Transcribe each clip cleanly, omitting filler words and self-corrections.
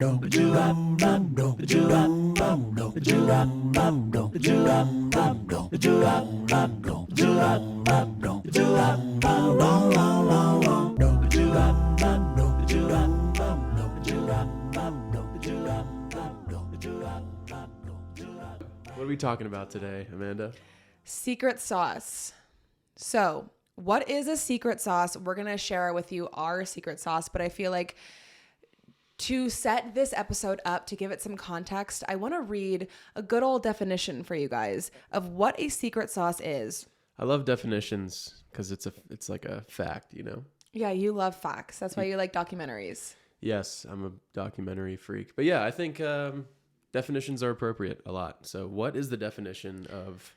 What are we talking about today, Amanda? Secret sauce. So, what is a secret sauce? We're going to share with you our secret sauce, but I feel like to set this episode up, to give it some context, I want to read a good old definition for you guys of what a secret sauce is. I love definitions because it's like a fact, you know? Yeah, you love facts. That's why you like documentaries. Yes, I'm a documentary freak. But yeah, I think definitions are appropriate a lot. So what is the definition of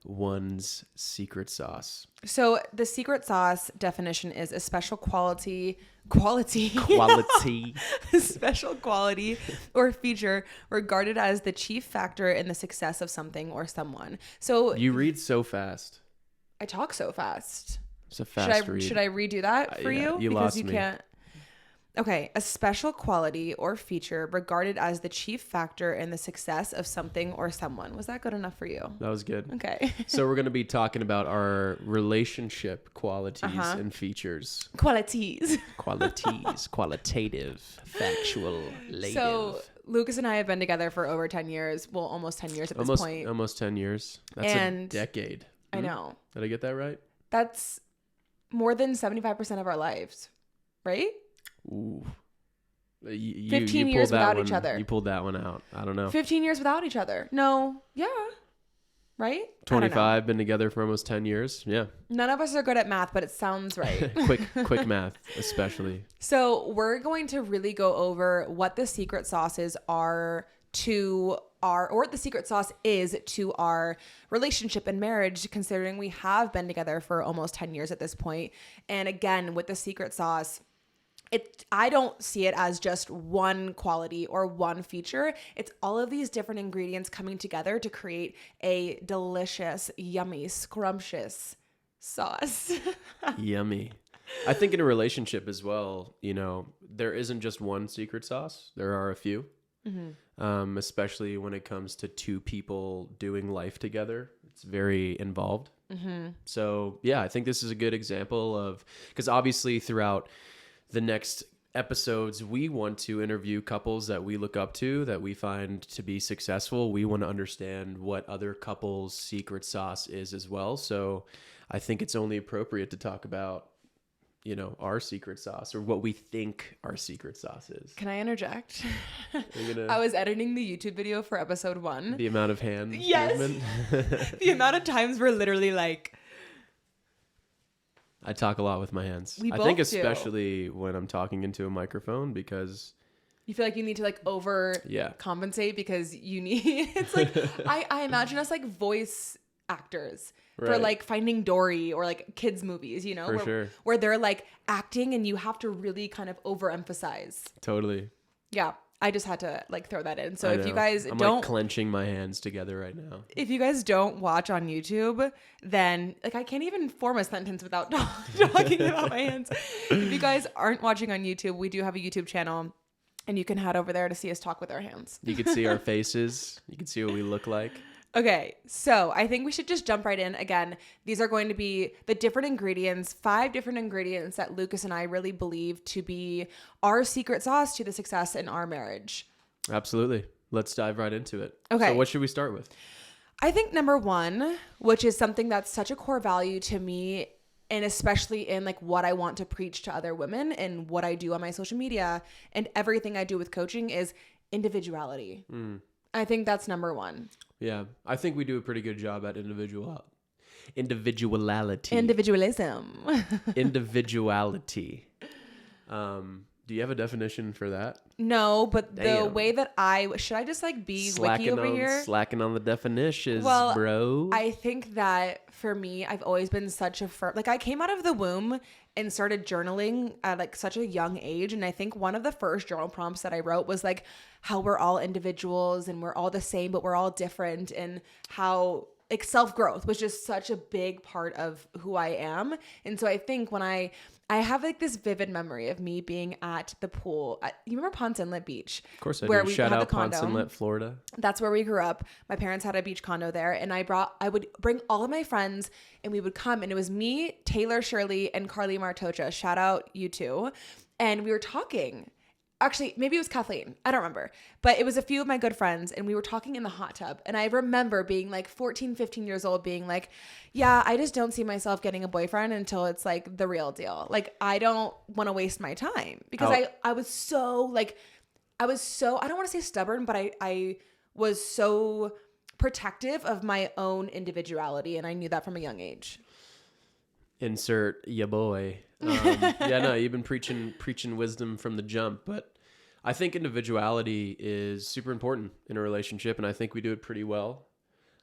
one's secret sauce? So the secret sauce definition is a special quality, special quality or feature regarded as the chief factor in the success of something or someone. So you read so fast. I talk so fast. It's a fast read. Should I redo that for you? You because lost you me. Can't. Okay, a special quality or feature regarded as the chief factor in the success of something or someone. Was that good enough for you? That was good. Okay. So we're going to be talking about our relationship qualities and features. Qualities, qualitative, factual, lative. So Lucas and I have been together for over 10 years. Well, almost 10 years at this point. Almost 10 years. That's a decade. I know. Did I get that right? That's more than 75% of our lives, right? Ooh. 15 years without each other. You pulled that one out. I don't know. 15 years without each other. No. Yeah. Right? 25, been together for almost 10 years. Yeah. None of us are good at math, but it sounds right. quick math, especially. So we're going to really go over what the secret sauces are to our, or what the secret sauce is to our relationship and marriage, considering we have been together for almost 10 years at this point. And again, with the secret sauce, I don't see it as just one quality or one feature. It's all of these different ingredients coming together to create a delicious, yummy, scrumptious sauce. Yummy. I think in a relationship as well, you know, there isn't just one secret sauce. There are a few, especially when it comes to two people doing life together. It's very involved. So yeah, I think this is a good example of, because obviously throughout the next episodes, we want to interview couples that we look up to, that we find to be successful. We want to understand what other couples' secret sauce is as well. So I think it's only appropriate to talk about, you know, our secret sauce, or what we think our secret sauce is. Can I interject? I was editing the YouTube video for episode 1. The amount of hand movement. The amount of times we're literally like, I talk a lot with my hands. We both I think do. especially when I'm talking into a microphone, because you feel like you need to like compensate because you need, it's like, I imagine us like voice actors for like Finding Dory or like kids movies, you know, where they're like acting and you have to really kind of overemphasize. Totally. Yeah. I just had to like throw that in. So if you guys I'm don't, like clenching my hands together right now. If you guys don't watch on YouTube, then like I can't even form a sentence without talking about my hands. If you guys aren't watching on YouTube, we do have a YouTube channel, and you can head over there to see us talk with our hands. You can see our faces. You can see what we look like. Okay, so I think we should just jump right in. Again, these are going to be the different ingredients, 5 different ingredients that Lucas and I really believe to be our secret sauce to the success in our marriage. Absolutely. Let's dive right into it. Okay. So what should we start with? I think number 1, which is something that's such a core value to me, and especially in like what I want to preach to other women and what I do on my social media and everything I do with coaching, is individuality. I think that's number 1. Yeah, I think we do a pretty good job at individuality. Individualism. Individuality. Do you have a definition for that? No, but the way that should I just like be wiki over here? Slacking on the definitions, bro. I think that for me, I've always been such a like I came out of the womb and started journaling at like such a young age. And I think one of the first journal prompts that I wrote was like how we're all individuals and we're all the same, but we're all different, and how like self-growth was just such a big part of who I am. And so I think when I have like this vivid memory of me being at the pool. You remember Ponce Inlet Beach? Of course I where do. we Shout had out the condo. Ponce Inlet, Florida. That's where we grew up. My parents had a beach condo there, and I would bring all of my friends, and we would come, and it was me, Taylor Shirley, and Carly Martocha. Shout out you two. And we were talking. Actually, maybe it was Kathleen. I don't remember. But it was a few of my good friends, and we were talking in the hot tub. And I remember being like 14, 15 years old, being like, yeah, I just don't see myself getting a boyfriend until it's like the real deal. Like, I don't want to waste my time. Because I was so like, I don't want to say stubborn, but I was so protective of my own individuality. And I knew that from a young age. Insert ya boy. Yeah, no, you've been preaching wisdom from the jump, but I think individuality is super important in a relationship, and I think we do it pretty well.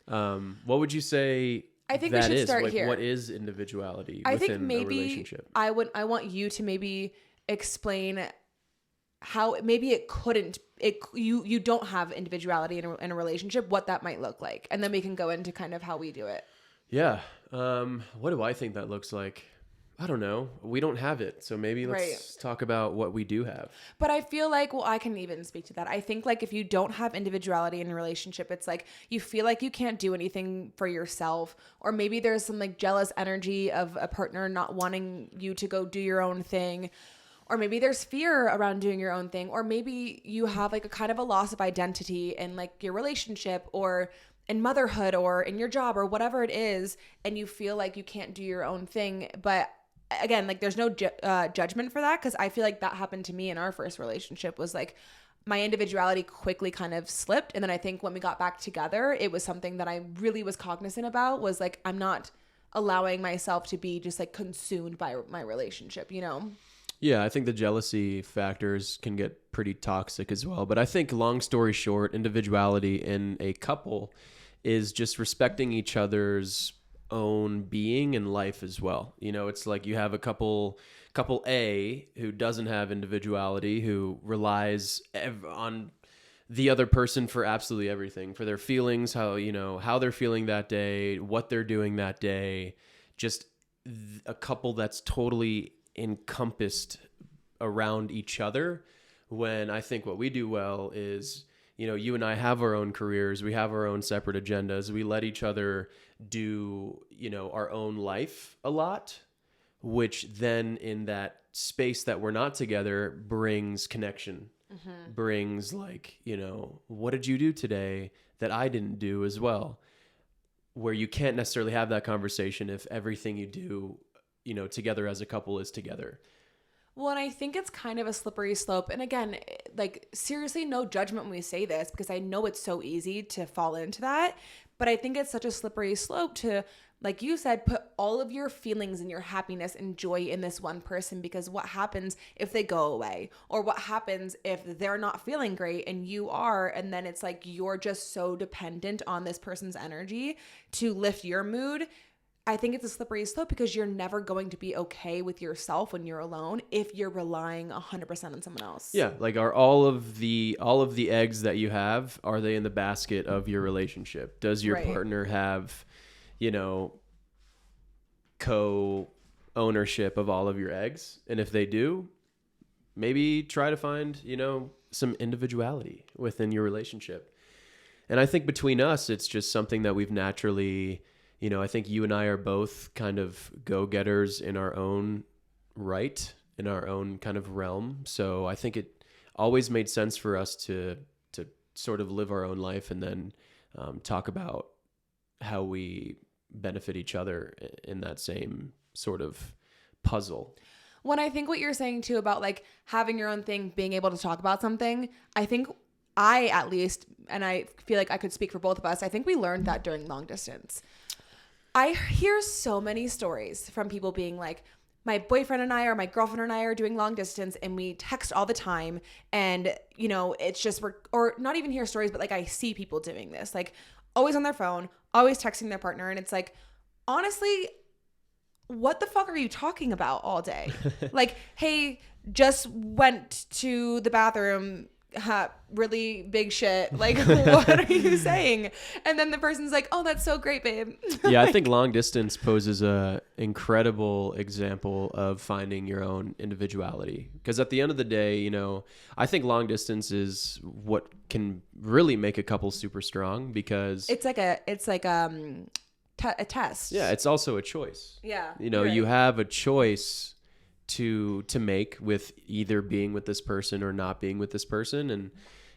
What would you say? I think we should start like, here. What is individuality I within think maybe a relationship? I want you to maybe explain how maybe it couldn't. You don't have individuality in a relationship. What that might look like, and then we can go into kind of how we do it. Yeah. What do I think that looks like? I don't know. We don't have it. So maybe let's talk about what we do have. But I feel like, well, I can even speak to that. I think like if you don't have individuality in a relationship, it's like you feel like you can't do anything for yourself, or maybe there's some like jealous energy of a partner not wanting you to go do your own thing. Or maybe there's fear around doing your own thing. Or maybe you have like a kind of a loss of identity in like your relationship or in motherhood or in your job or whatever it is. And you feel like you can't do your own thing. But again, like there's no judgment for that, because I feel like that happened to me in our first relationship. Was like my individuality quickly kind of slipped. And then I think when we got back together, it was something that I really was cognizant about, was like, I'm not allowing myself to be just like consumed by my relationship, you know? Yeah, I think the jealousy factors can get pretty toxic as well. But I think, long story short, individuality in a couple is just respecting each other's own being and life as well. You know, it's like you have a couple A who doesn't have individuality, who relies on the other person for absolutely everything, for their feelings, how they're feeling that day, what they're doing that day. Just a couple that's totally encompassed around each other. When I think what we do well is, you and I have our own careers, we have our own separate agendas, we let each other do, our own life a lot, which then in that space that we're not together brings connection, brings like, what did you do today that I didn't do as well? Where you can't necessarily have that conversation if everything you do, together as a couple is together. Well, and I think it's kind of a slippery slope. And again, like seriously, no judgment when we say this, because I know it's so easy to fall into that. But I think it's such a slippery slope to, like you said, put all of your feelings and your happiness and joy in this one person, because what happens if they go away? Or what happens if they're not feeling great and you are? And then it's like you're just so dependent on this person's energy to lift your mood. I think it's a slippery slope, because you're never going to be okay with yourself when you're alone if you're relying 100% on someone else. Yeah, like are all of the eggs that you have, are they in the basket of your relationship? Does your partner have, co-ownership of all of your eggs? And if they do, maybe try to find, some individuality within your relationship. And I think between us, it's just something that we've naturally, I think you and I are both kind of go-getters in our own right, in our own kind of realm. So I think it always made sense for us to sort of live our own life and then talk about how we benefit each other in that same sort of puzzle. When I think what you're saying too about like having your own thing, being able to talk about something, I think I, at least, and I feel like I could speak for both of us, I think we learned that during long distance. I hear so many stories from people being like, my boyfriend and I or my girlfriend and I are doing long distance and we text all the time. And, it's just, or not even hear stories, but like I see people doing this, like always on their phone, always texting their partner. And it's like, honestly, what the fuck are you talking about all day? Like, hey, just went to the bathroom. really big shit. Like, what are you saying? And then the person's like, oh, that's so great, babe. Yeah, I think long distance poses a incredible example of finding your own individuality. Because at the end of the day, you know, I think long distance is what can really make a couple super strong, because it's like a test. yeah, it's also a choice. Yeah. You know, you have a choice to make with either being with this person or not being with this person. And,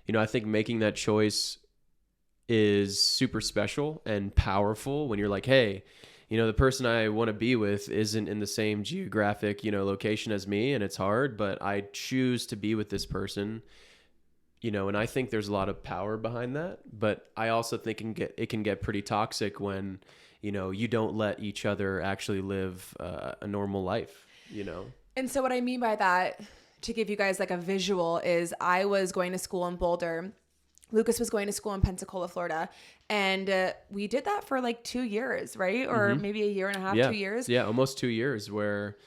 you know, I think making that choice is super special and powerful when you're like, hey, you know, the person I want to be with isn't in the same geographic, you know, location as me, and it's hard, but I choose to be with this person, you know. And I think there's a lot of power behind that, but I also think it can get pretty toxic when, you know, you don't let each other actually live a normal life, you know. And so what I mean by that, to give you guys like a visual, is I was going to school in Boulder. Lucas was going to school in Pensacola, Florida. And we did that for like 2 years, right? Or maybe a year and a half, 2 years. Yeah, almost 2 years, where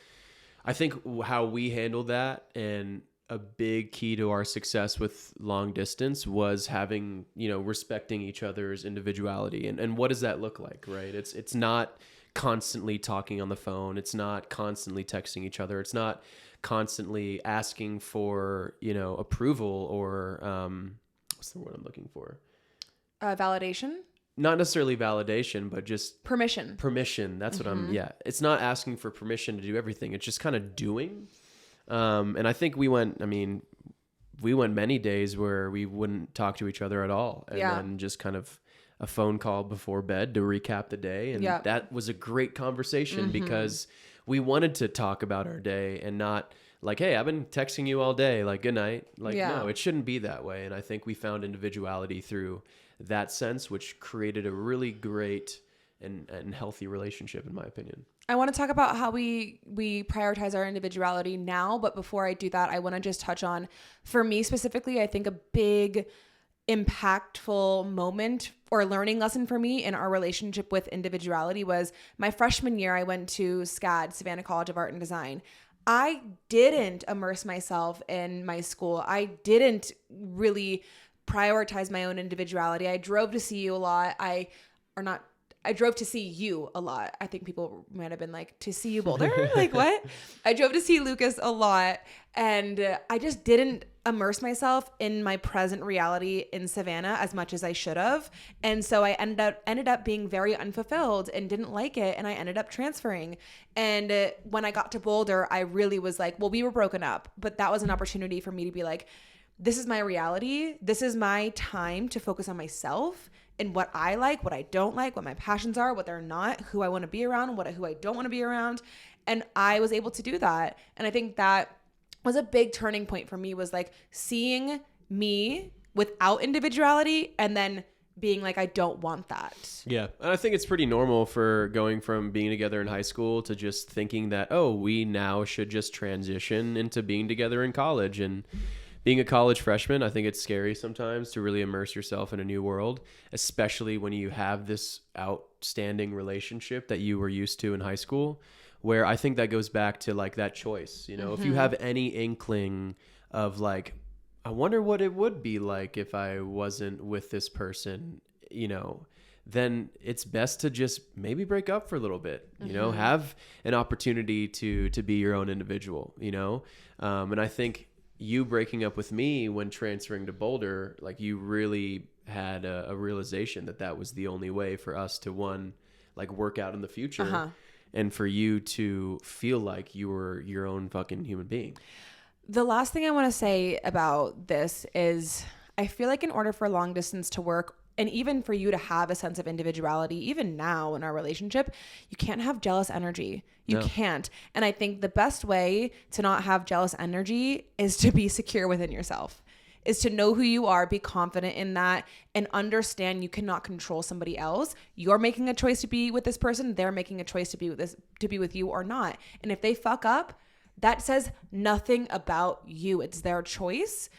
I think how we handled that, and a big key to our success with long distance, was having, you know, respecting each other's individuality. And what does that look like, right? It's not constantly talking on the phone. It's not constantly texting each other. It's not constantly asking for, you know, approval or what's the word I'm looking for? Validation? Not necessarily validation, but just permission. That's what it's not asking for permission to do everything. It's just kind of doing. And I think we went many days where we wouldn't talk to each other at all. And then just kind of a phone call before bed to recap the day. And that was a great conversation because we wanted to talk about our day and not like, hey, I've been texting you all day, like, good night. Like, no, it shouldn't be that way. And I think we found individuality through that sense, which created a really great and healthy relationship, in my opinion. I want to talk about how we prioritize our individuality now. But before I do that, I want to just touch on, for me specifically, I think a big impactful moment or learning lesson for me in our relationship with individuality was my freshman year. I went to SCAD, Savannah College of Art and Design. I didn't immerse myself in my school. I didn't really prioritize my own individuality. I drove to see you a lot. I drove to see you a lot. I think people might have been like, to see you, Boulder? Like, what? I drove to see Lucas a lot, and I just didn't immerse myself in my present reality in Savannah as much as I should have. And so I ended up being very unfulfilled and didn't like it, and I ended up transferring. And when I got to Boulder, I really was like, well, we were broken up, but that was an opportunity for me to be like, this is my reality. This is my time to focus on myself and what I like, what I don't like, what my passions are, what they're not, who I want to be around, who I don't want to be around. And I was able to do that. And I think that was a big turning point for me, was like seeing me without individuality and then being like, I don't want that. Yeah. And I think it's pretty normal for going from being together in high school to just thinking that, oh, we now should just transition into being together in college. And being a college freshman, I think it's scary sometimes to really immerse yourself in a new world, especially when you have this outstanding relationship that you were used to in high school, where I think that goes back to like that choice. You know, if you have any inkling of like, I wonder what it would be like if I wasn't with this person, you know, then it's best to just maybe break up for a little bit, you know, have an opportunity to be your own individual, you know? And I think you breaking up with me when transferring to Boulder, like you really had a realization that was the only way for us to work out in the future and for you to feel like you were your own fucking human being. The last thing I want to say about this is I feel like in order for long distance to work, and even for you to have a sense of individuality, even now in our relationship, you can't have jealous energy. You can't. And I think the best way to not have jealous energy is to be secure within yourself, is to know who you are, be confident in that, and understand you cannot control somebody else. You're making a choice to be with this person. They're making a choice to be with you or not. And if they fuck up, that says nothing about you. It's their choice.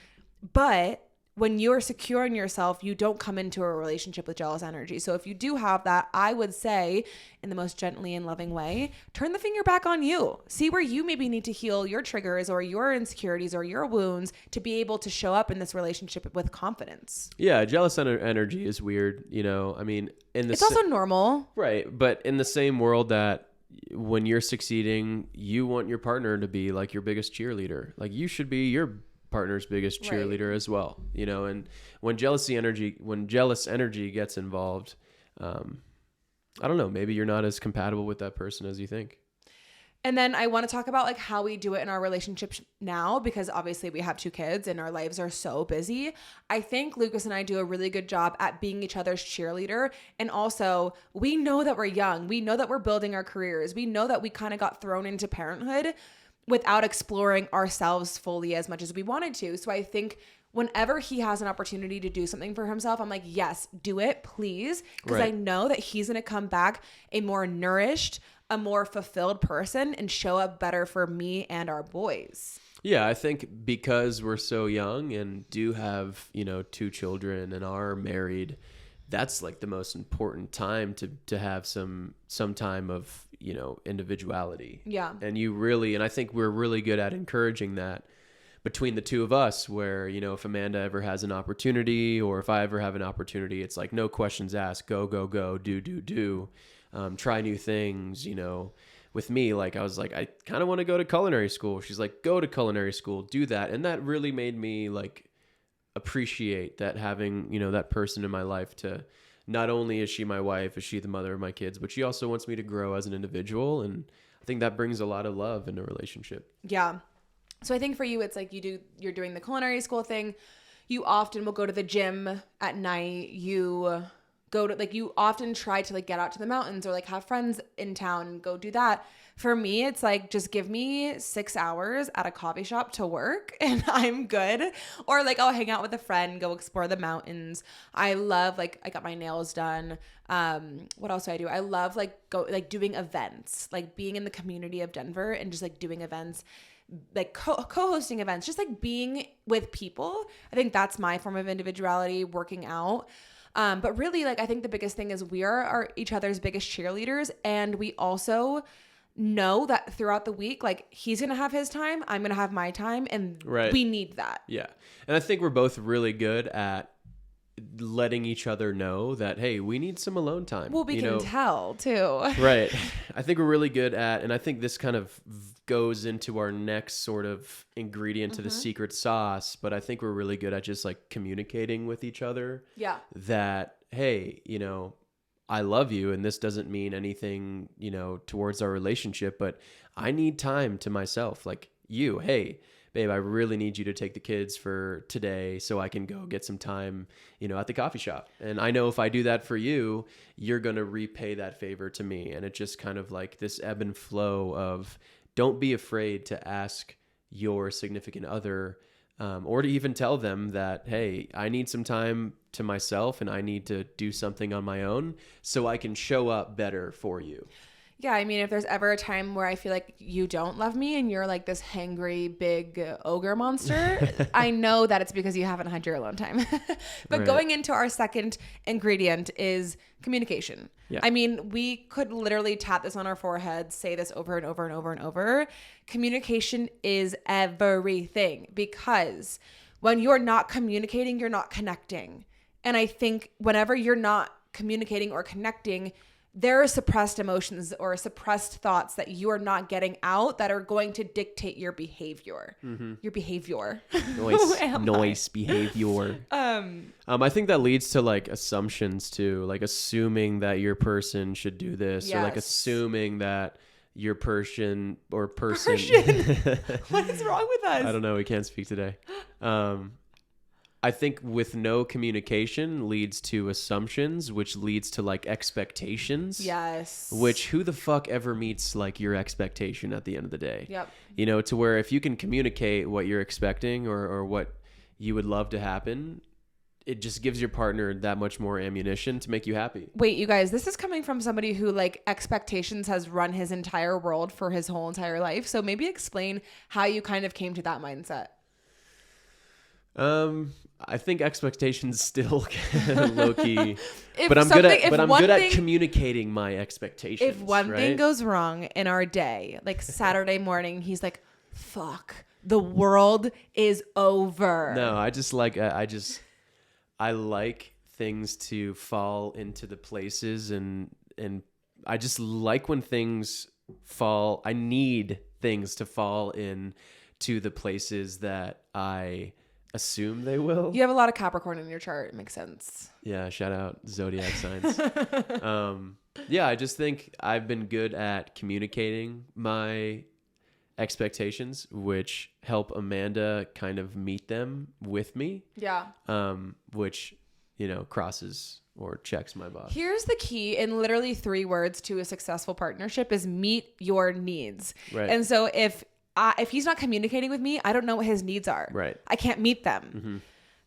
But when you're secure in yourself, you don't come into a relationship with jealous energy. So if you do have that, I would say in the most gently and loving way, turn the finger back on you. See where you maybe need to heal your triggers or your insecurities or your wounds to be able to show up in this relationship with confidence. Yeah, jealous energy is weird, you know. I mean, it's also normal. Right, but in the same world that when you're succeeding, you want your partner to be like your biggest cheerleader. Like you should be your partner's biggest cheerleader as well, you know. And when jealous energy gets involved, I don't know, maybe you're not as compatible with that person as you think. And then I want to talk about like how we do it in our relationship now, because obviously we have 2 kids and our lives are so busy. I think Lucas and I do a really good job at being each other's cheerleader. And also we know that we're young. We know that we're building our careers. We know that we kind of got thrown into parenthood without exploring ourselves fully as much as we wanted to. So I think whenever he has an opportunity to do something for himself, I'm like, yes, do it, please. Because I know that he's going to come back a more nourished, a more fulfilled person and show up better for me and our boys. Yeah, I think because we're so young and do have, you know, 2 children and are married, that's like the most important time to have some time of, you know, individuality. Yeah. And I think we're really good at encouraging that between the 2 of us, where, you know, if Amanda ever has an opportunity or if I ever have an opportunity, it's like no questions asked, go, do, try new things, you know. With me, like I was like, I kind of want to go to culinary school. She's like, go to culinary school, do that. And that really made me like appreciate that, having, you know, that person in my life. To not only is she my wife, is she the mother of my kids, but she also wants me to grow as an individual. And I think that brings a lot of love in a relationship. Yeah. So I think for you, it's like you're doing the culinary school thing. You often will go to the gym at night. You often try to like get out to the mountains or like have friends in town and go do that. For me, it's like, just give me 6 hours at a coffee shop to work and I'm good. Or like I'll hang out with a friend, go explore the mountains. I love, like, I got my nails done. What else do I do? I love doing events, like being in the community of Denver and just like doing events, like co-hosting events, just like being with people. I think that's my form of individuality, working out. But really, like, I think the biggest thing is we are each other's biggest cheerleaders. And we also know that throughout the week, like, he's going to have his time, I'm going to have my time. And we need that. Yeah. And I think we're both really good at letting each other know that, hey, we need some alone time. Well, we can tell too. Right. I think we're really good at, and I think this kind of goes into our next sort of ingredient to the secret sauce, but I think we're really good at just like communicating with each other. Yeah. That, hey, you know, I love you and this doesn't mean anything, you know, towards our relationship, but I need time to myself. Like you, hey, babe, I really need you to take the kids for today so I can go get some time, you know, at the coffee shop. And I know if I do that for you, you're going to repay that favor to me. And it just kind of like this ebb and flow of, don't be afraid to ask your significant other, or to even tell them that, hey, I need some time to myself and I need to do something on my own so I can show up better for you. Yeah, I mean, if there's ever a time where I feel like you don't love me and you're like this hangry big ogre monster, I know that it's because you haven't had your alone time. But going into our second ingredient is communication. Yeah. I mean, we could literally tap this on our foreheads, say this over and over and over and over. Communication is everything, because when you're not communicating, you're not connecting. And I think whenever you're not communicating or connecting, there are suppressed emotions or suppressed thoughts that you are not getting out that are going to dictate your behavior. Mm-hmm. Your behavior. Noise behavior. I think that leads to like assumptions too, like assuming that your person should do this, or like assuming that your person. What is wrong with us? I don't know. We can't speak today. I think with no communication leads to assumptions, which leads to like expectations. Yes. Which who the fuck ever meets like your expectation at the end of the day? Yep. You know, to where if you can communicate what you're expecting or what you would love to happen, it just gives your partner that much more ammunition to make you happy. Wait, you guys, this is coming from somebody who like expectations has run his entire world for his whole entire life. So maybe explain how you kind of came to that mindset. I think expectations still low key, If but I'm something- good at communicating my expectations. If one thing right? goes wrong in our day, like Saturday morning, he's like, fuck, the world is over. No, I like things to fall into the places and I just like when things fall. I need things to fall in to the places that I assume they will. You have a lot of Capricorn in your chart. It makes sense. Yeah, shout out zodiac signs. Yeah, I just think I've been good at communicating my expectations, which help Amanda kind of meet them with me. Yeah. Which, crosses or checks my box. Here's the key in literally 3 words to a successful partnership is meet your needs. Right. And so if he's not communicating with me, I don't know what his needs are. Right. I can't meet them. Mm-hmm.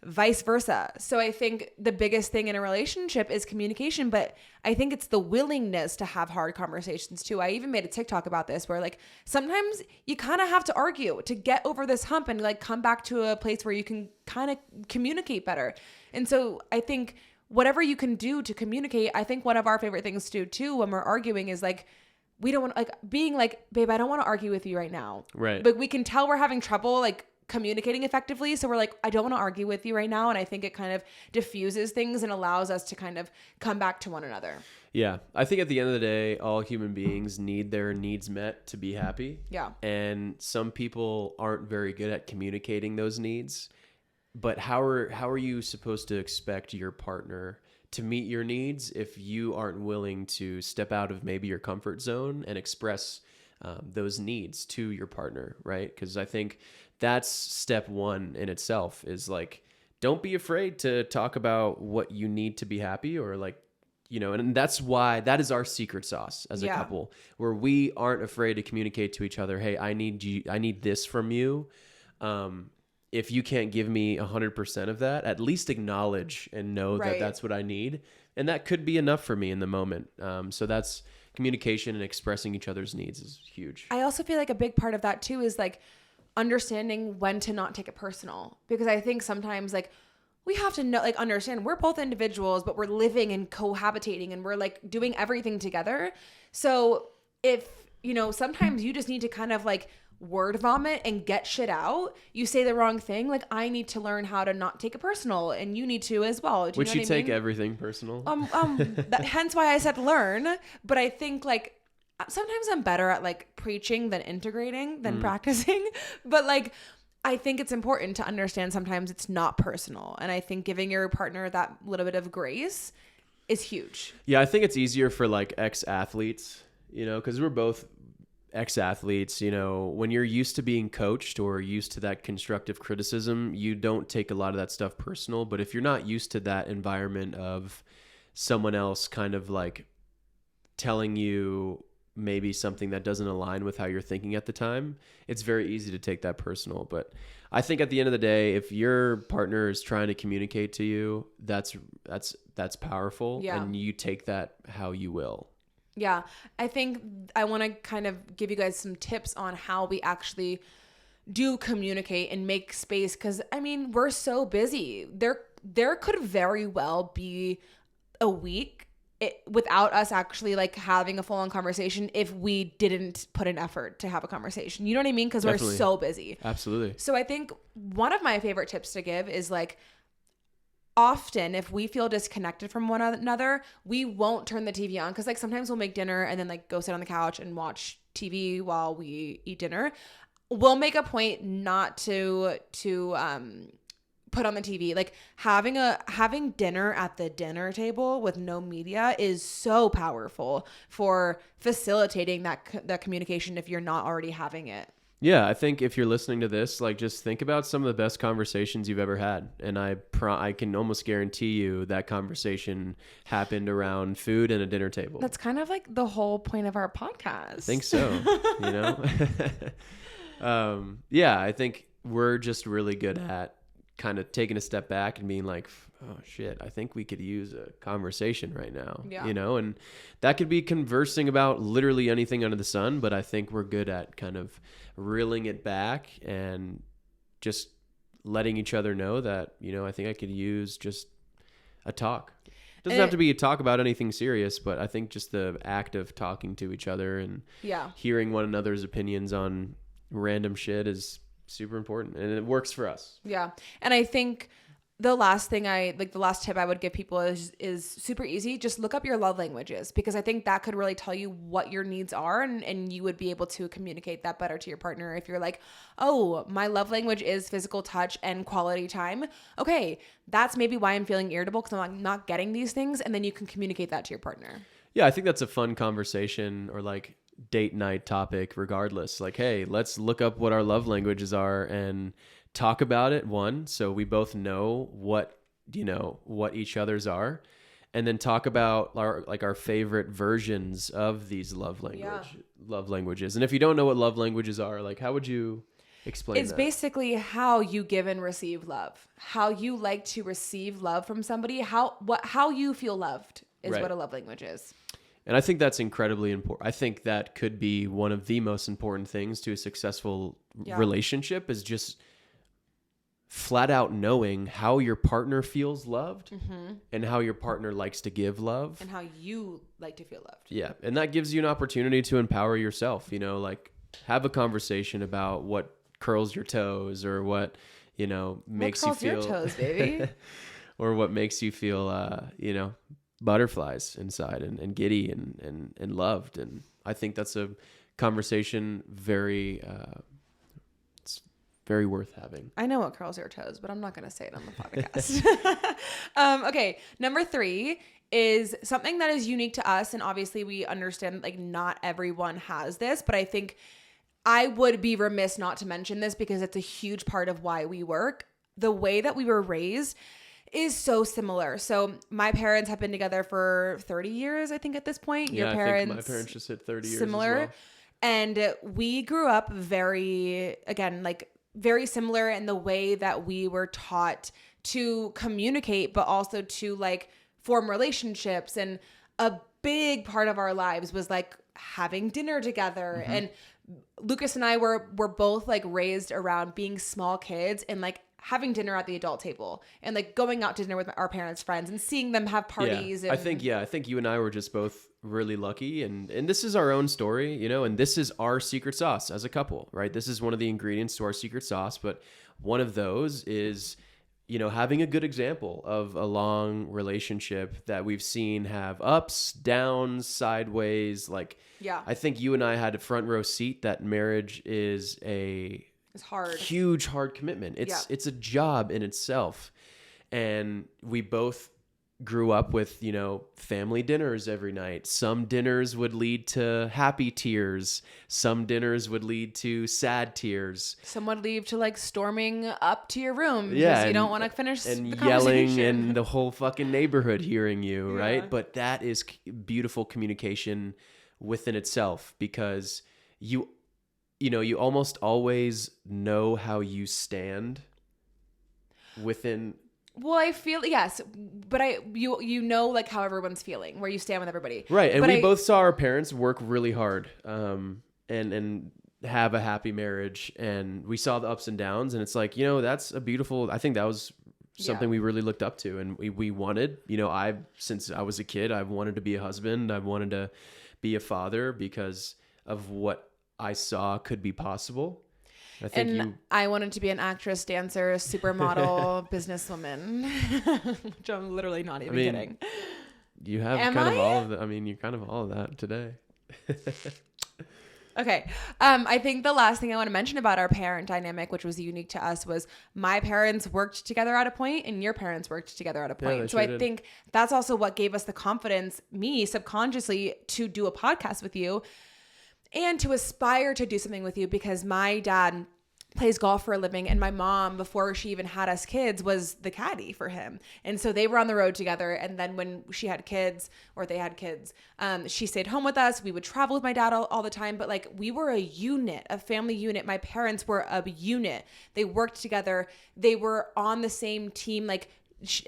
Vice versa. So I think the biggest thing in a relationship is communication, but I think it's the willingness to have hard conversations too. I even made a TikTok about this where like sometimes you kind of have to argue to get over this hump and like come back to a place where you can kind of communicate better. And so I think whatever you can do to communicate, I think one of our favorite things to do too when we're arguing is like, we don't want like being like, babe, I don't want to argue with you right now. Right. But we can tell we're having trouble like communicating effectively. So we're like, I don't want to argue with you right now. And I think it kind of diffuses things and allows us to kind of come back to one another. Yeah. I think at the end of the day, all human beings need their needs met to be happy. Yeah. And some people aren't very good at communicating those needs. But how are you supposed to expect your partner to meet your needs if you aren't willing to step out of maybe your comfort zone and express those needs to your partner, right? Because I think that's step one in itself is like, don't be afraid to talk about what you need to be happy or like, and that's why that is our secret sauce as a couple, where we aren't afraid to communicate to each other. Hey, I need this from you. If you can't give me 100% of that, at least acknowledge and know that that's what I need. And that could be enough for me in the moment. So that's communication and expressing each other's needs is huge. I also feel like a big part of that too is like understanding when to not take it personal, because I think sometimes like we have to know, like understand we're both individuals, but we're living and cohabitating and we're like doing everything together. So if, sometimes you just need to kind of like word vomit and get shit out. You say the wrong thing. Like I need to learn how to not take it personal and you need to as well. Would you take everything personal? Hence why I said learn. But I think like sometimes I'm better at like preaching than integrating than practicing. But like, I think it's important to understand sometimes it's not personal. And I think giving your partner that little bit of grace is huge. Yeah. I think it's easier for like ex-athletes, because we're both ex-athletes, when you're used to being coached or used to that constructive criticism, you don't take a lot of that stuff personal. But if you're not used to that environment of someone else kind of like telling you maybe something that doesn't align with how you're thinking at the time, it's very easy to take that personal. But I think at the end of the day, if your partner is trying to communicate to you, that's powerful. Yeah. And you take that how you will. Yeah, I think I want to kind of give you guys some tips on how we actually do communicate and make space. Because, I mean, we're so busy. There could very well be a week without us actually like having a full-on conversation if we didn't put an effort to have a conversation. You know what I mean? Because we're so busy. Absolutely. So I think one of my favorite tips to give is like, often if we feel disconnected from one another, we won't turn the TV on, because like sometimes we'll make dinner and then like go sit on the couch and watch TV while we eat dinner. We'll make a point not to put on the TV. Like having dinner at the dinner table with no media is so powerful for facilitating that communication if you're not already having it. Yeah, I think if you're listening to this, like just think about some of the best conversations you've ever had. And I can almost guarantee you that conversation happened around food and a dinner table. That's kind of like the whole point of our podcast. I think so, yeah, I think we're just really good at kind of taking a step back and being like, oh shit, I think we could use a conversation right now, and that could be conversing about literally anything under the sun. But I think we're good at kind of reeling it back and just letting each other know that, I think I could use just a talk. It doesn't have to be a talk about anything serious, but I think just the act of talking to each other and hearing one another's opinions on random shit is super important, and it works for us. Yeah. And I think the last tip I would give people is super easy. Just look up your love languages, because I think that could really tell you what your needs are, and you would be able to communicate that better to your partner. If you're like, oh, my love language is physical touch and quality time. Okay, that's maybe why I'm feeling irritable, because I'm not getting these things. And then you can communicate that to your partner. Yeah, I think that's a fun conversation, or like date night topic regardless. Like, hey, let's look up what our love languages are and talk about it, so we both know what each other's are, and then talk about our favorite versions of these love languages. And if you don't know what love languages are, like, how would you explain It's that? basically how you give and receive love, how you like to receive love from somebody, how you feel loved is Right. what a love language is. And I think that's incredibly important. I think that could be one of the most important things to a successful relationship, is just flat out knowing how your partner feels loved, and how your partner likes to give love, and how you like to feel loved. Yeah. And that gives you an opportunity to empower yourself, like have a conversation about what curls your toes, or what, makes you feel your toes, baby. or what makes you feel, butterflies inside, and giddy and loved. And I think that's a conversation it's very worth having. I know what curls your toes, but I'm not going to say it on the podcast. Okay. Number 3 is something that is unique to us. And obviously we understand like not everyone has this, but I think I would be remiss not to mention this, because it's a huge part of why we work. The way that we were raised is so similar. So my parents have been together for 30 years, I think, at this point. Yeah, I think my parents just hit 30 years similar. as well. And we grew up very similar in the way that we were taught to communicate, but also to like form relationships. And a big part of our lives was like having dinner together. And Lucas and I were both like raised around being small kids and like having dinner at the adult table, and like going out to dinner with our parents' friends and seeing them have parties. Yeah. I think you and I were just both really lucky, and this is our own story, and this is our secret sauce as a couple, right? This is one of the ingredients to our secret sauce, but one of those is, having a good example of a long relationship that we've seen have ups, downs, sideways. Like, I think you and I had a front row seat that marriage is it's hard. Huge, hard commitment. It's a job in itself. And we both grew up with, family dinners every night. Some dinners would lead to happy tears. Some dinners would lead to sad tears. Some would lead to like storming up to your room because Yeah, you don't want to finish the and conversation. yelling, and the whole fucking neighborhood hearing you, right? But that is beautiful communication within itself, because you almost always know how you stand within. Well, I feel, yes, but you know like how everyone's feeling, where you stand with everybody. Right. And but we both saw our parents work really hard, and have a happy marriage, and we saw the ups and downs, and it's like, that's a beautiful, I think that was something we really looked up to, and we wanted, since I was a kid, I've wanted to be a husband. I've wanted to be a father because of what I saw could be possible. I wanted to be an actress, dancer, supermodel, businesswoman, which I'm literally not even kidding. You have all of that. You're kind of all of that today. Okay. I think the last thing I want to mention about our parent dynamic, which was unique to us, was my parents worked together at a point and your parents worked together at a point. Yeah, so I think that's also what gave us the confidence, me subconsciously, to do a podcast with you and to aspire to do something with you, because my dad plays golf for a living, and my mom, before she even had us kids, was the caddy for him. And so they were on the road together. And then when she had kids, or they had kids, she stayed home with us. We would travel with my dad all the time, but like we were a unit, a family unit. My parents were a unit. They worked together. They were on the same team, like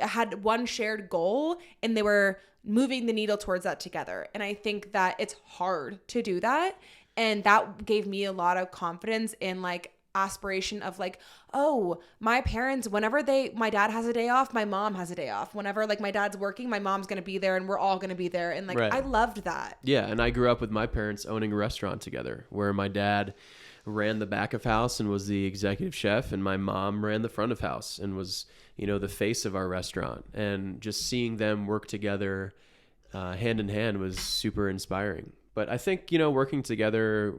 had one shared goal, and they were moving the needle towards that together. And I think that it's hard to do that. And that gave me a lot of confidence in like aspiration of like, oh, my parents, whenever my dad has a day off, my mom has a day off. Whenever like my dad's working, my mom's going to be there and we're all going to be there. And like, Right. I loved that. Yeah. And I grew up with my parents owning a restaurant together where my dad ran the back of house and was the executive chef, and my mom ran the front of house and was, the face of our restaurant. And just seeing them work together hand in hand was super inspiring. But I think, working together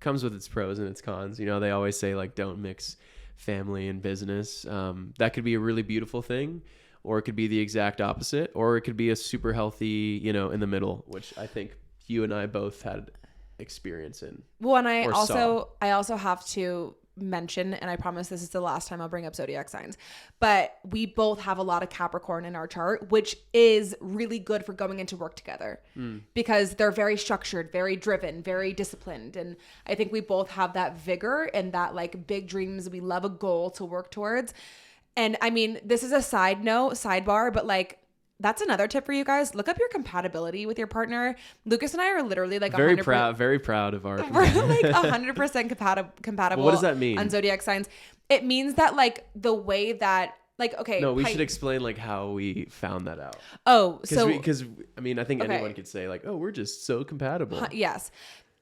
comes with its pros and its cons. They always say like, don't mix family and business. That could be a really beautiful thing, or it could be the exact opposite, or it could be a super healthy, in the middle, which I think you and I both had experience in. Well, and I also have to mention, and I promise this is the last time I'll bring up zodiac signs, but we both have a lot of Capricorn in our chart, which is really good for going into work together because they're very structured, very driven, very disciplined. And I think we both have that vigor and that like big dreams. We love a goal to work towards. And I mean, this is a sidebar, but like, that's another tip for you guys. Look up your compatibility with your partner. Lucas and I are literally like very proud of our. We're like 100% compatible. Well, what does that mean on zodiac signs? It means that like the way that like okay. No, we should explain like how we found that out. Oh, because I mean I think anyone could say like, oh, we're just so compatible. Yes.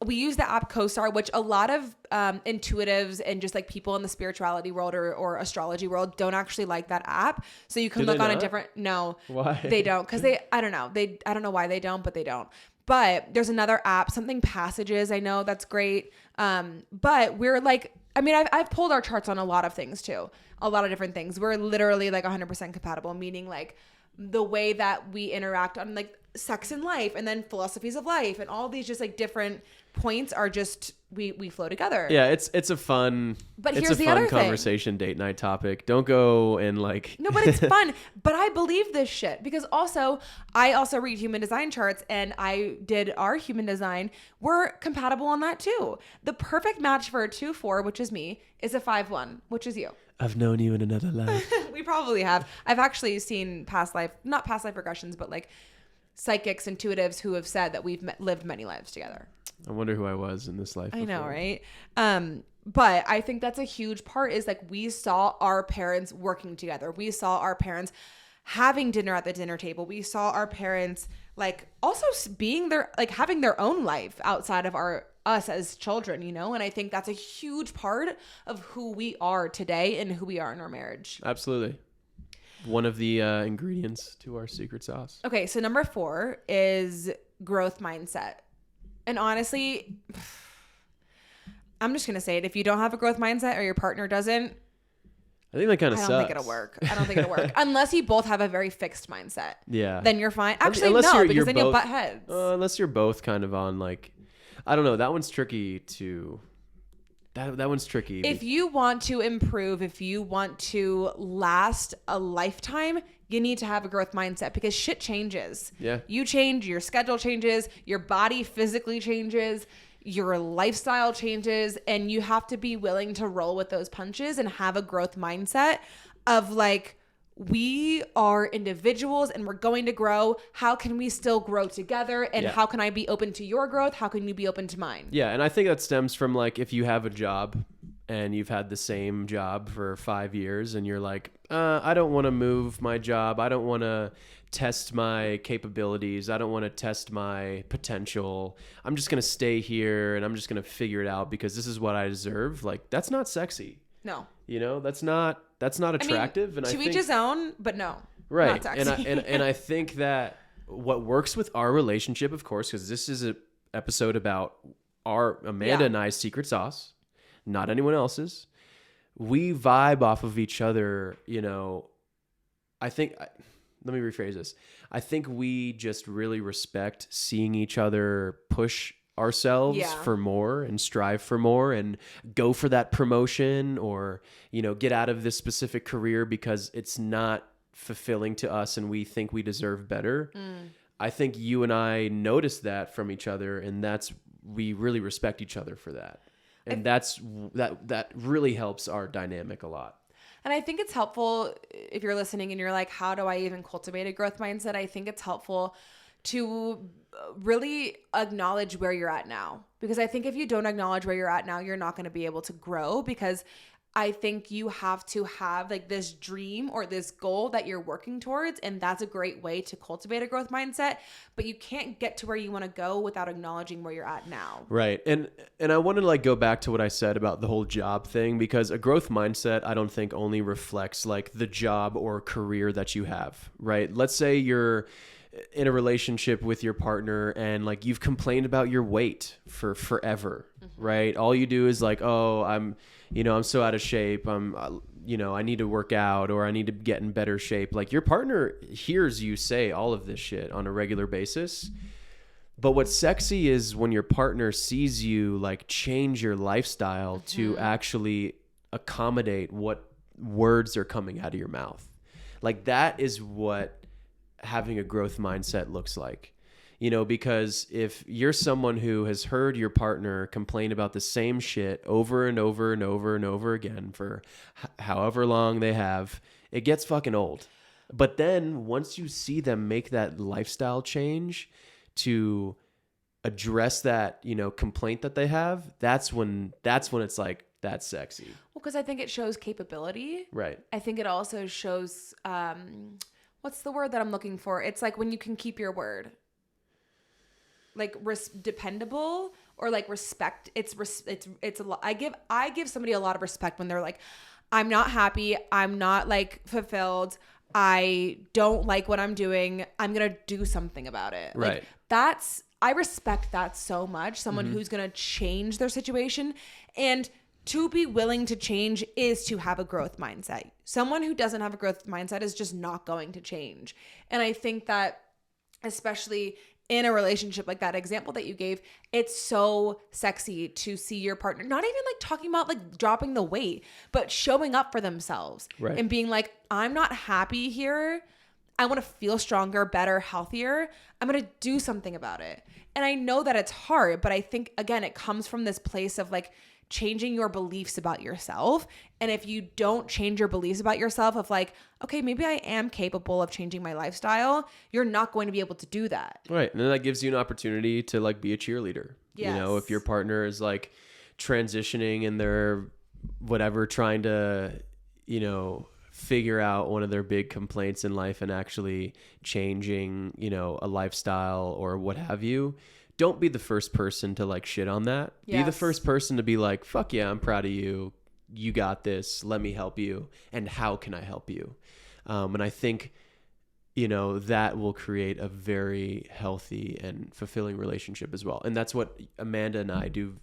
We use the app CoStar, which a lot of intuitives and just like people in the spirituality world or astrology world don't actually like that app. So you can look on a different, no, why they don't. Cause I don't know. I don't know why they don't, but they don't. But there's another app, something Passages. I know that's great. But we're like, I mean, I've pulled our charts on a lot of things too. A lot of different things. We're literally like 100% compatible, meaning like the way that we interact on like sex and life and then philosophies of life and all these just like different points are just we flow together. Yeah, it's a fun conversation date night topic. Don't go and like no, but it's fun. But I believe this shit because I also read human design charts and I did our human design. We're compatible on that too. The perfect match for a 2-4, which is me, is a 5-1, which is you. I've known you in another life. We probably have. I've actually seen not past life regressions, but like psychics, intuitives who have said that we've lived many lives together. I wonder who I was in this life before. I know, right? But I think that's a huge part is like we saw our parents working together. We saw our parents having dinner at the dinner table. We saw our parents like also being there, like having their own life outside of us as children, And I think that's a huge part of who we are today and who we are in our marriage. Absolutely. One of the ingredients to our secret sauce. Okay, so number 4 is growth mindset. And honestly, I'm just going to say it. If you don't have a growth mindset or your partner doesn't, I think that kind of sucks. I don't think it'll work. Unless you both have a very fixed mindset. Yeah. Then you're fine. Actually, no, because then you'll butt heads. Unless you're both kind of on like, I don't know. That one's tricky to... That one's tricky. If you want to improve, if you want to last a lifetime, you need to have a growth mindset because shit changes. Yeah. You change, your schedule changes, your body physically changes, your lifestyle changes, and you have to be willing to roll with those punches and have a growth mindset of like, we are individuals and we're going to grow. How can we still grow together? And how can I be open to your growth? How can you be open to mine? Yeah. And I think that stems from like, if you have a job and you've had the same job for 5 years and you're like, I don't want to move my job. I don't want to test my capabilities. I don't want to test my potential. I'm just going to stay here and I'm just going to figure it out because this is what I deserve. Like, that's not sexy. No. That's not attractive. I mean, to each his own, but no. Right. Not sexy. And I think that what works with our relationship, of course, because this is an episode about our Amanda and I's secret sauce, not anyone else's. We vibe off of each other, I think, let me rephrase this. I think we just really respect seeing each other push ourselves for more and strive for more and go for that promotion or, get out of this specific career because it's not fulfilling to us and we think we deserve better. I think you and I noticed that from each other and we really respect each other for that. And that really helps our dynamic a lot. And I think it's helpful if you're listening and you're like, how do I even cultivate a growth mindset? I think it's helpful to really acknowledge where you're at now. Because I think if you don't acknowledge where you're at now, you're not going to be able to grow, because I think you have to have like this dream or this goal that you're working towards. And that's a great way to cultivate a growth mindset, but you can't get to where you want to go without acknowledging where you're at now. Right. And I want to like go back to what I said about the whole job thing, because a growth mindset, I don't think only reflects like the job or career that you have, right? Let's say you're in a relationship with your partner and like you've complained about your weight for forever, right? All you do is like, oh, I'm so out of shape. I need to work out, or I need to get in better shape. Like your partner hears you say all of this shit on a regular basis. But what's sexy is when your partner sees you like change your lifestyle to actually accommodate what words are coming out of your mouth. Like that is what having a growth mindset looks like. Because if you're someone who has heard your partner complain about the same shit over and over and over and over again for however long they have, it gets fucking old. But then once you see them make that lifestyle change to address that, complaint that they have, that's when it's like, that's sexy. Well, because I think it shows capability. Right. I think it also shows, what's the word that I'm looking for? It's like when you can keep your word. Like dependable, or like respect. It's a lot. I give somebody a lot of respect when they're like, I'm not happy. I'm not like fulfilled. I don't like what I'm doing. I'm going to do something about it. Right. Like I respect that so much. Someone who's going to change their situation, and to be willing to change is to have a growth mindset. Someone who doesn't have a growth mindset is just not going to change. And I think that especially in a relationship like that example that you gave, it's so sexy to see your partner not even like talking about like dropping the weight, but showing up for themselves, right, and being like, I'm not happy here. I want to feel stronger, better, healthier. I'm going to do something about it. And I know that it's hard, but I think, again, it comes from this place of like changing your beliefs about yourself. And if you don't change your beliefs about yourself of like, okay, maybe I am capable of changing my lifestyle, you're not going to be able to do that. Right. And then that gives you an opportunity to like be a cheerleader. Yes. If your partner is like transitioning and they're whatever, trying to, figure out one of their big complaints in life and actually changing, a lifestyle or what have you, don't be the first person to like shit on that. Yes. Be the first person to be like, fuck yeah, I'm proud of you. You got this. Let me help you. And how can I help you? And I think, that will create a very healthy and fulfilling relationship as well. And that's what Amanda and I do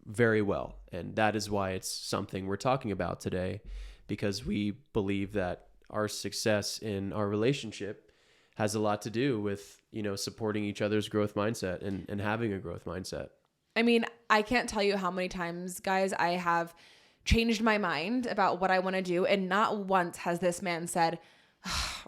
very well. And that is why it's something we're talking about today, because we believe that our success in our relationship has a lot to do with, supporting each other's growth mindset and having a growth mindset. I mean, I can't tell you how many times, guys, I have changed my mind about what I want to do. And not once has this man said,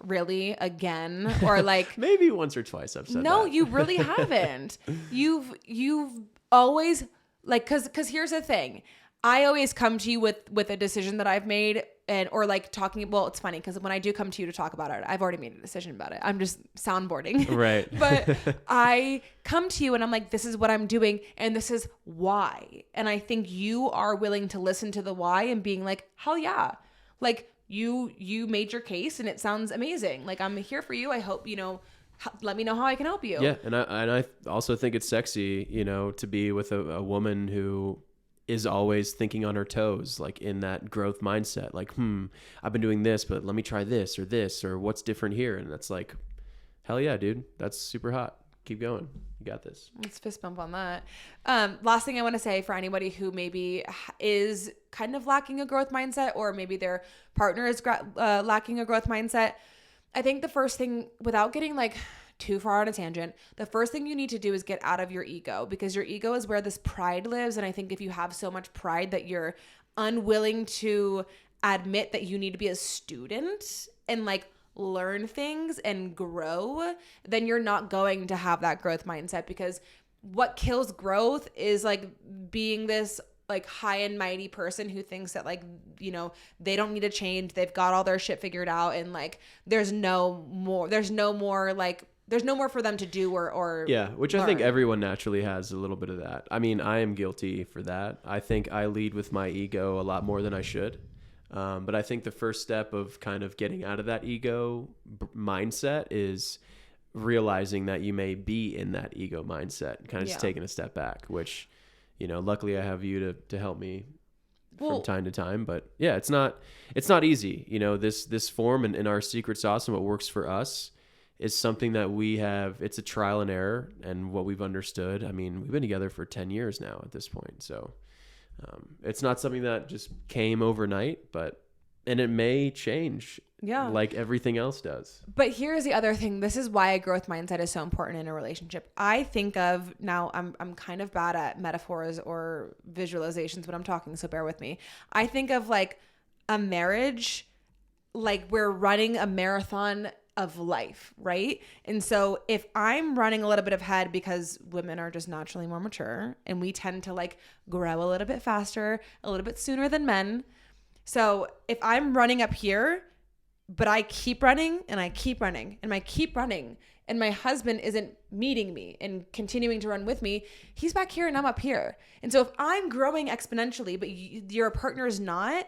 really, again? Or like, maybe once or twice I've said no, that. you really haven't. You've always like, cause here's the thing. I always come to you with a decision that I've made, or like talking. Well, it's funny because when I do come to you to talk about it, I've already made a decision about it. I'm just soundboarding. Right. But I come to you and I'm like, this is what I'm doing and this is why. And I think you are willing to listen to the why and being like, hell yeah. Like you made your case and it sounds amazing. Like I'm here for you. I hope, let me know how I can help you. Yeah. And I also think it's sexy, to be with a woman who is always thinking on her toes, like in that growth mindset, like, I've been doing this, but let me try this or what's different here. And that's like, hell yeah, dude, that's super hot. Keep going. You got this. Let's fist bump on that. Last thing I want to say for anybody who maybe is kind of lacking a growth mindset, or maybe their partner is lacking a growth mindset. I think the first thing, without getting like too far on a tangent, the first thing you need to do is get out of your ego, because your ego is where this pride lives. And I think if you have so much pride that you're unwilling to admit that you need to be a student and like learn things and grow, then you're not going to have that growth mindset, because what kills growth is like being this like high and mighty person who thinks that like, they don't need to change. They've got all their shit figured out. And like, there's no more like there's no more for them to do or yeah, which I learn. think everyone naturally has a little bit of that. I mean, I am guilty for that. I think I lead with my ego a lot more than I should. But I think the first step of kind of getting out of that ego mindset is realizing that you may be in that ego mindset, kind of just taking a step back, which, you know, luckily I have you to help me from time to time. But yeah, it's not easy. You know, this form and our secret sauce and what works for us is something that we have. It's a trial and error and what we've understood. I mean, we've been together for 10 years now at this point. So it's not something that just came overnight, and it may change. Yeah. Like everything else does. But here's the other thing. This is why a growth mindset is so important in a relationship. I think of, now I'm kind of bad at metaphors or visualizations when I'm talking, so bear with me. I think of like a marriage, like we're running a marathon of life, right? And so if I'm running a little bit ahead because women are just naturally more mature and we tend to like grow a little bit faster, a little bit sooner than men. So if I'm running up here, but I keep running and I keep running and I keep running and my husband isn't meeting me and continuing to run with me, he's back here and I'm up here. And so if I'm growing exponentially, but your partner is not,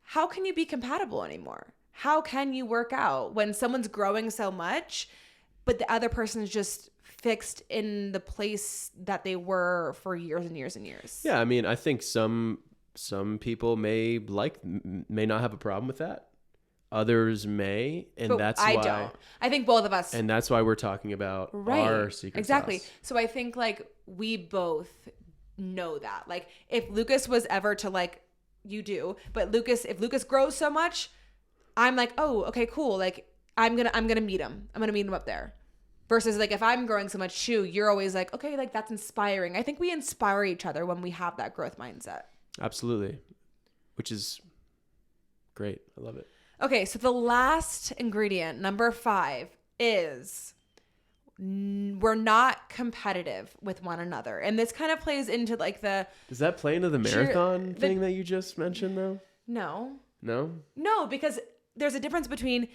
how can you be compatible anymore? How can you work out when someone's growing so much, but the other person's just fixed in the place that they were for years and years and years? Yeah, I mean, I think some people may not have a problem with that. Others may, and but that's why I don't. I think both of us, and that's why we're talking about our secret sauce. So I think like we both know that. Like if Lucas was ever to like, you do, but if Lucas grows so much, I'm like, oh, okay, cool. Like I'm gonna meet him. I'm gonna meet him up there. Versus like if I'm growing so much too, you're always like, okay, like that's inspiring. I think we inspire each other when we have that growth mindset. Absolutely, which is great. I love it. Okay, so the last ingredient, number 5, is we're not competitive with one another. And this kind of plays into like the... Does that play into the marathon thing that you just mentioned though? No. No? No, because there's a difference between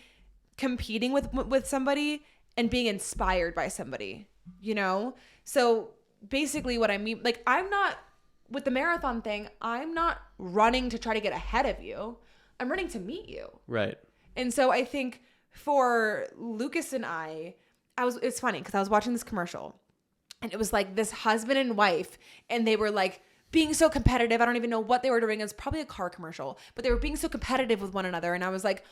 competing with somebody and being inspired by somebody, you know? So basically what I mean, like I'm not, with the marathon thing, I'm not running to try to get ahead of you. I'm running to meet you. Right. And so I think for Lucas and it's funny because I was watching this commercial and it was like this husband and wife and they were like being so competitive. I don't even know what they were doing. It was probably a car commercial, but they were being so competitive with one another. And I was like,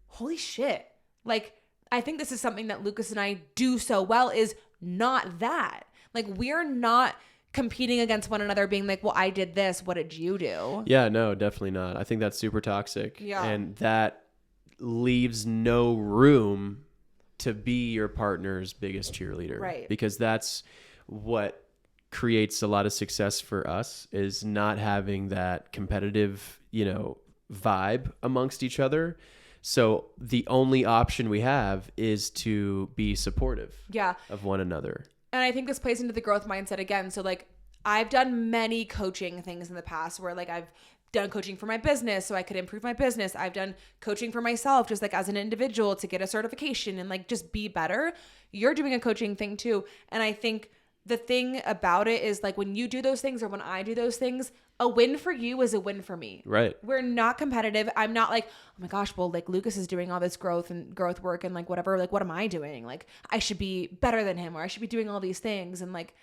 holy shit. Like, I think this is something that Lucas and I do so well is not that. Like, we're not competing against one another being like, well, I did this, what did you do? Yeah, no, definitely not. I think that's super toxic. Yeah. And that leaves no room to be your partner's biggest cheerleader. Right. Because that's what creates a lot of success for us, is not having that competitive, vibe amongst each other. So the only option we have is to be supportive of one another. And I think this plays into the growth mindset again. So like I've done many coaching things in the past where like I've done coaching for my business so I could improve my business. I've done coaching for myself just like as an individual to get a certification and like just be better. You're doing a coaching thing too. And I think the thing about it is like when you do those things or when I do those things, a win for you is a win for me. Right. We're not competitive. I'm not like, oh my gosh, well, like Lucas is doing all this growth work and like whatever. Like, what am I doing? Like, I should be better than him or I should be doing all these things. And like,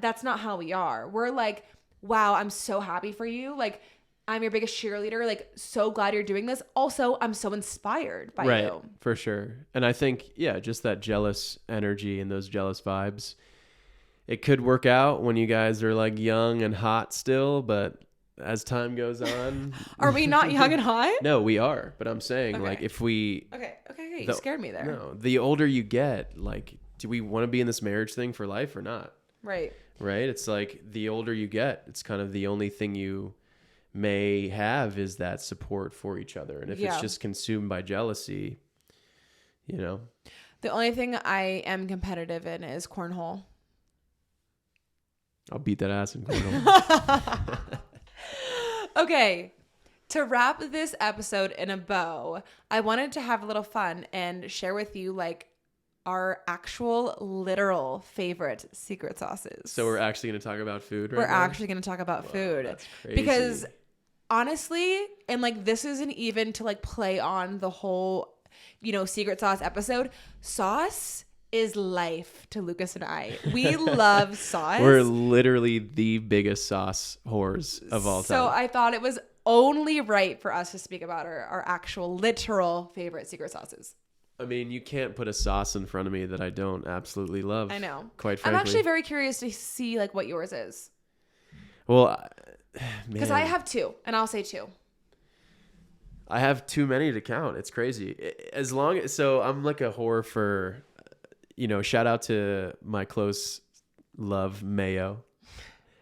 that's not how we are. We're like, wow, I'm so happy for you. Like, I'm your biggest cheerleader. Like, so glad you're doing this. Also, I'm so inspired by you. Right. For sure. And I think, just that jealous energy and those jealous vibes. It could work out when you guys are like young and hot still, but as time goes on... Are we not young and hot? No, we are. But I'm saying like if we... Okay. You scared me there. No, the older you get, like, do we want to be in this marriage thing for life or not? Right. Right? It's like the older you get, it's kind of the only thing you may have is that support for each other. And if it's just consumed by jealousy, The only thing I am competitive in is cornhole. I'll beat that ass in cornhole. Okay, to wrap this episode in a bow, I wanted to have a little fun and share with you like our actual literal favorite secret sauces. So we're actually going to talk about food right We're now? actually going to talk about food. That's crazy. Because honestly, and like this isn't even to like play on the whole, secret sauce episode. Sauce is life to Lucas and I. We love sauce. We're literally the biggest sauce whores of all time. So I thought it was only right for us to speak about our actual literal favorite secret sauces. I mean, you can't put a sauce in front of me that I don't absolutely love. I know. Quite frankly. I'm actually very curious to see like what yours is. Well, because I have two, and I'll say two. I have too many to count. It's crazy. So I'm like a whore for, shout out to my close love,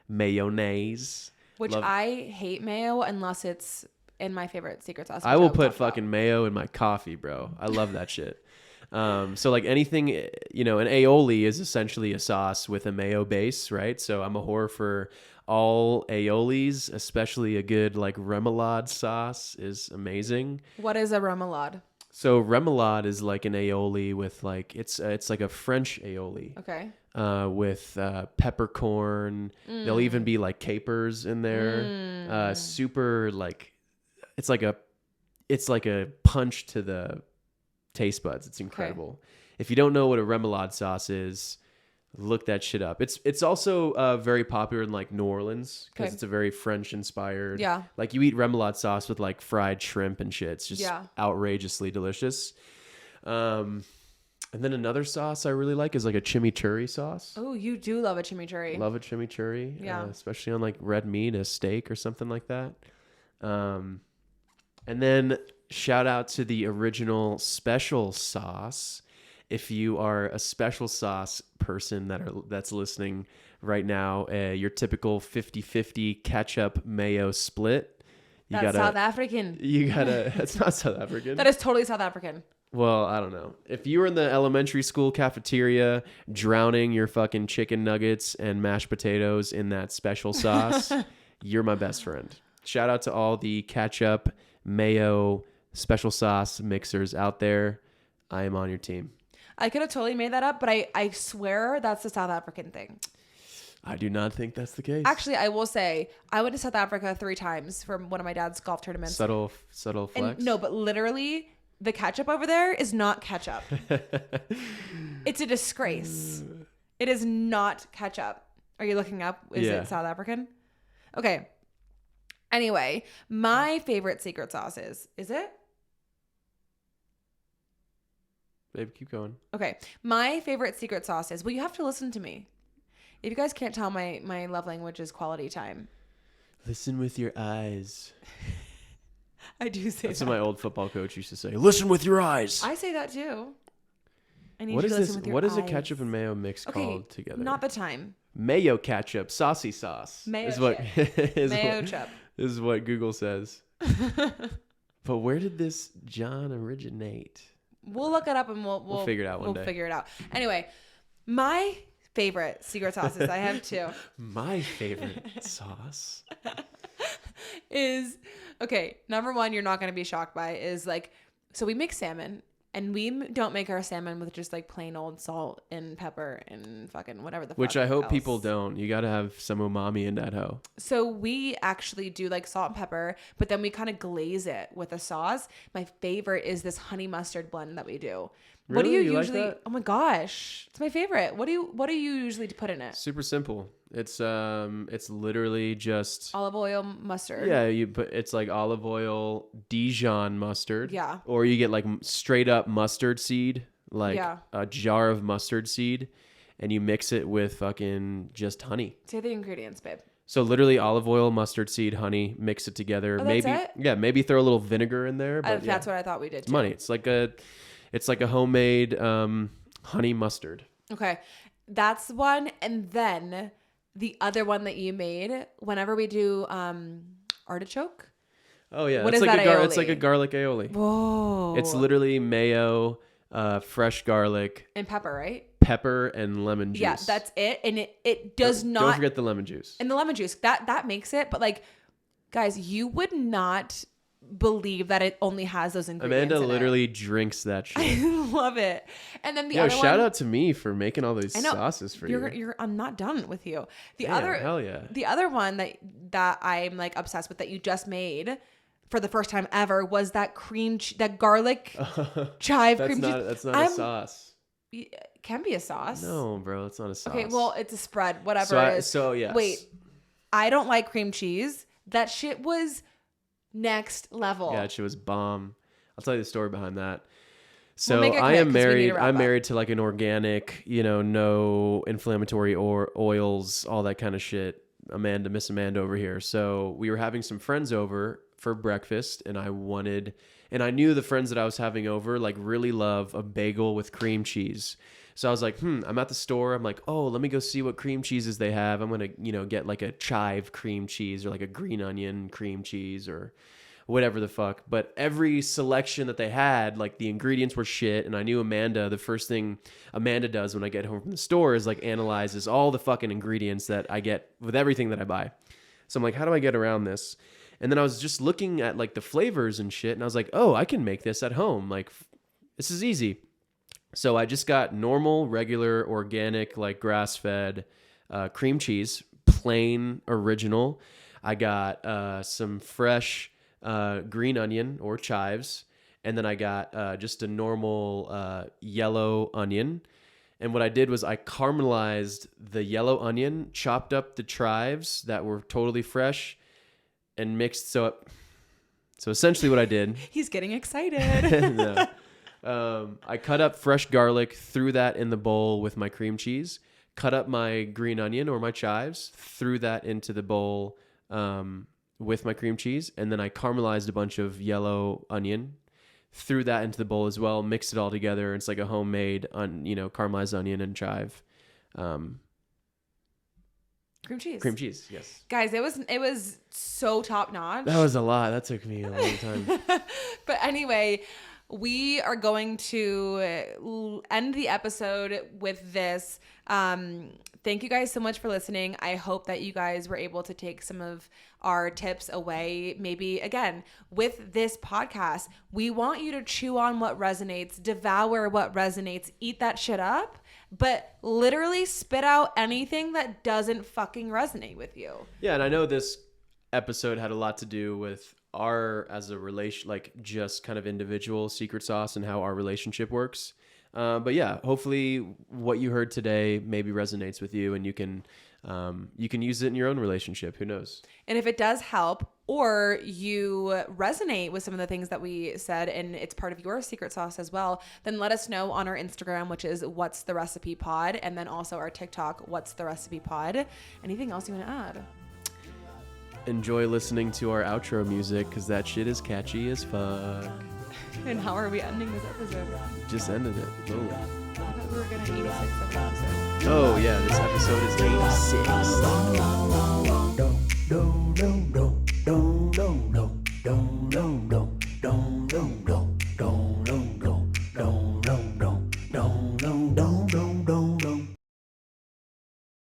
mayonnaise. Which I hate mayo unless it's in my favorite secret sauce. I will put fucking mayo in my coffee, bro. I love that shit. So like anything, an aoili is essentially a sauce with a mayo base, right? So I'm a whore for all aiolis, especially a good like remoulade sauce is amazing. What is a remoulade? So remoulade is like an aioli with like it's like a French aioli. Okay. With peppercorn. There'll even be like capers in there. Super like it's like a punch to the taste buds. It's incredible. Okay. If you don't know what a remoulade sauce is, look that shit up. It's also very popular in like New Orleans because it's a very French inspired. Yeah. Like you eat remoulade sauce with like fried shrimp and shit. It's just outrageously delicious. And then another sauce I really like is like a chimichurri sauce. Oh, you do love a chimichurri. Love a chimichurri. Yeah. Especially on like red meat, a steak or something like that. And then shout out to the original special sauce. If you are a special sauce person that's listening right now, your typical 50-50 ketchup mayo split. That's South African. That's not South African. That is totally South African. Well, I don't know. If you were in the elementary school cafeteria drowning your fucking chicken nuggets and mashed potatoes in that special sauce, you're my best friend. Shout out to all the ketchup, mayo, special sauce mixers out there. I am on your team. I could have totally made that up, but I swear that's the South African thing. I do not think that's the case. Actually, I will say I went to South Africa 3 times for one of my dad's golf tournaments. Subtle flex. And no, but literally the ketchup over there is not ketchup. It's a disgrace. It is not ketchup. Are you looking up? Is it South African? Okay. Anyway, my favorite secret sauce is it? Babe, keep going. Okay. My favorite secret sauce is, well, you have to listen to me. If you guys can't tell, my love language is quality time. Listen with your eyes. I do say That's that. what my old football coach used to say. Listen with your eyes. I say that too. I need what you is to listen this? with your What is eyes. a ketchup and mayo mix called together? Not the time. Mayo ketchup, saucy sauce. Mayo is what Mayo chip. Is what Google says. But where did this John originate? We'll look it up and we'll figure it out one day. We'll figure it out. Anyway, my favorite secret sauces, I have 2. My favorite sauce is, okay, number 1, you're not going to be shocked by, is like, so we make salmon, and we don't make our salmon with just like plain old salt and pepper and fucking whatever the fuck. Which I hope else. people don't. You got to have some umami in that hoe. So we actually do like salt and pepper, but then we kind of glaze it with a sauce. My favorite is this honey mustard blend that we do. Really? What do you usually? Like that? Oh my gosh, it's my favorite. What do you usually put in it? Super simple. It's literally just olive oil, mustard. Yeah, it's like olive oil, Dijon mustard. Yeah. Or you get like straight up mustard seed, like a jar of mustard seed, and you mix it with fucking just honey. Say the ingredients, babe. So literally olive oil, mustard seed, honey, mix it together. Oh, maybe that's it? maybe throw a little vinegar in there. But that's what I thought we did too. Money. It's like a homemade honey mustard. Okay. That's one. And then the other one that you made, whenever we do artichoke. Oh yeah. What it's is like that aioli? It's like a garlic aioli. Whoa. It's literally mayo, fresh garlic. And pepper, right? Pepper and lemon juice. Yeah, that's it. And it does not. Don't forget the lemon juice. And the lemon juice. That makes it. But like, guys, you would not believe that it only has those ingredients. Amanda literally drinks that shit. I love it. And then the Yo, other shout one, out to me for making all these sauces for you. I'm not done with you. Hell yeah. The other one that I'm like obsessed with that you just made for the first time ever was that that garlic chive cream cheese. That's not a sauce. It can be a sauce. No, bro, it's not a sauce. Okay, well, it's a spread, whatever it is. So yes. Wait, I don't like cream cheese. That shit was next level. Yeah, she was bomb. I'll tell you the story behind that. So I am married. I'm married to like an organic, no inflammatory or oils, all that kind of shit. Miss Amanda over here. So we were having some friends over for breakfast, and I knew the friends that I was having over like really love a bagel with cream cheese. So I was like, I'm at the store. I'm like, oh, let me go see what cream cheeses they have. I'm going to, get like a chive cream cheese or like a green onion cream cheese or whatever the fuck. But every selection that they had, like the ingredients were shit. And I knew the first thing Amanda does when I get home from the store is like analyzes all the fucking ingredients that I get with everything that I buy. So I'm like, how do I get around this? And then I was just looking at like the flavors and shit. And I was like, oh, I can make this at home. Like, this is easy. So I just got normal, regular, organic, like grass-fed cream cheese, plain, original. I got some fresh green onion or chives, and then I got just a normal yellow onion. And what I did was I caramelized the yellow onion, chopped up the chives that were totally fresh, and mixed. So essentially what I did... He's getting excited. No. I cut up fresh garlic, threw that in the bowl with my cream cheese, cut up my green onion or my chives, threw that into the bowl with my cream cheese, and then I caramelized a bunch of yellow onion, threw that into the bowl as well, mixed it all together. It's like a homemade, caramelized onion and chive. Cream cheese, yes. Guys, it was so top notch. That was a lot. That took me a long time. But anyway, we are going to end the episode with this. Thank you guys so much for listening. I hope that you guys were able to take some of our tips away. Maybe, again, with this podcast, we want you to chew on what resonates, devour what resonates, eat that shit up, but literally spit out anything that doesn't fucking resonate with you. Yeah, and I know this episode had a lot to do with our, as a relation, like just kind of individual secret sauce and how our relationship works. But yeah, hopefully what you heard today maybe resonates with you, and you can use it in your own relationship. Who knows? And if it does help, or you resonate with some of the things that we said and it's part of your secret sauce as well, then let us know on our Instagram, which is What's the Recipe Pod, and then also our TikTok, What's the Recipe Pod. Anything else you want to add? Enjoy listening to our outro music, because that shit is catchy as fuck. And how are we ending this episode? Just ended it. Oh. I thought we were going to 86 episodes. Oh, yeah, this episode is 86.